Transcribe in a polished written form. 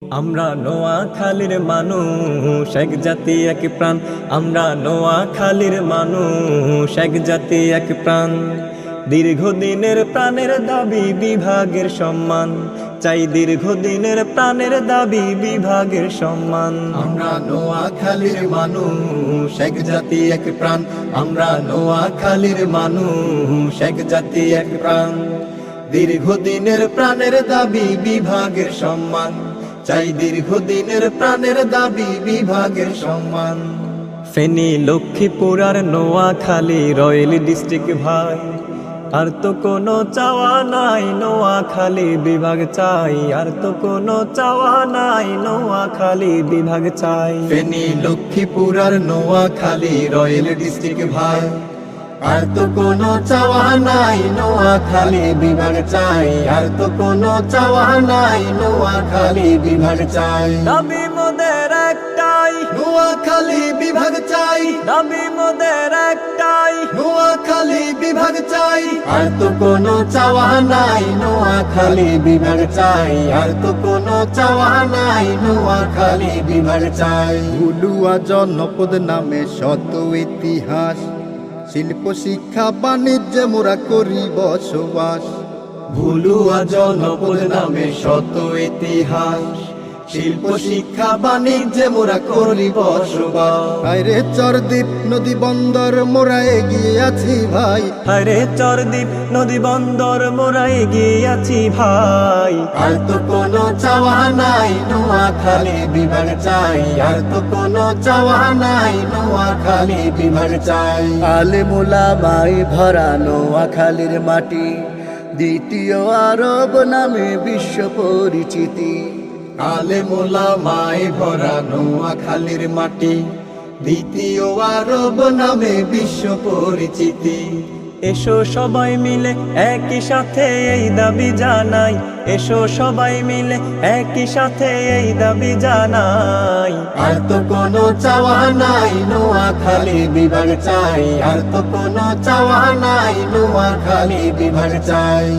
আমরা নোয়াখালীর মানুষ, এক জাতি এক প্রাণ। আমরা নোয়াখালীর মানুষ, এক জাতি এক প্রাণ। দীর্ঘদিনের প্রাণের দাবি বিভাগের সম্মান চাই, দীর্ঘদিনের প্রাণের দাবি বিভাগের সম্মান। আমরা নোয়াখালীর মানুষ, এক জাতি এক প্রাণ। আমরা নোয়াখালীর মানুষ, এক জাতি এক প্রাণ। দীর্ঘদিনের প্রাণের দাবি বিভাগের সম্মান চাই, দীর্ঘদিনের প্রাণের দাবি বিভাগের সম্মান। ফেনী, লক্ষ্মীপুর আর নোয়াখালী রয়্যাল ডিস্ট্রিক্ট ভাই, আর তো কোনো চাওয়া নাই, নোয়াখালী বিভাগ চাই। আর তো কোনো চাওয়া নাই, নোয়াখালী বিভাগ চাই। ফেনী, লক্ষ্মীপুর আর নোয়াখালী রয়্যাল ডিস্ট্রিক্ট ভাই, আর তো কোনো চাওয়া নাই, নোয়াখালী বিভাগ চাই। আর তো কোনো চাওয়া নাই, নোয়াখালী বিভাগ চাই। দাবি মোদের একটাই, নোয়াখালী বিভাগ চাই। দাবি মোদের একটাই, নোয়াখালী বিভাগ চাই। আর তো কোনো চাওয়া নাই, নোয়াখালী বিভাগ চাই। আর তো কোনো চাওয়া নাই, নোয়াখালী বিভাগ চাই। ভুলুয়া জনপদ নামে শত ইতিহাস, শিল্প শিক্ষা বাণিজ্যে মোরা করি বসবাস। ভুলুয়া জনপদ নামে শত ইতিহাস, শিল্প শিক্ষা বাণিজ্যে মোরা করি বসবাস। হায়রে চরদ্বীপ নদী বন্দর মোরা এগিয়ে আছি ভাই। হায়রে চরদ্বীপ নদী বন্দর মোরা এগিয়ে আছি ভাই। আর তো কোনো চাওয়া নাই, নোয়াখালী বিভাগ চাই। আর তো কোনো চাওয়া নাই, নোয়াখালী বিভাগ চাই। আলেম ওলামায় ভরা নোয়াখালীর মাটি, দ্বিতীয় আরব নামে বিশ্ব পরিচিতি। আলেম ওলামায় ভরা নোয়াখালীর মাটি, দ্বিতীয় আরব নামে বিশ্ব পরিচিতি। এসো সবাই মিলে একই সাথে এই দাবি জানাই। এসো সবাই মিলে একই সাথে এই দাবি জানাই। আর তো কোনো চাওয়া নাই, নোয়াখালী বিভাগ চাই। আর তো কোনো চাওয়া নাই, নোয়াখালী বিভাগ চাই।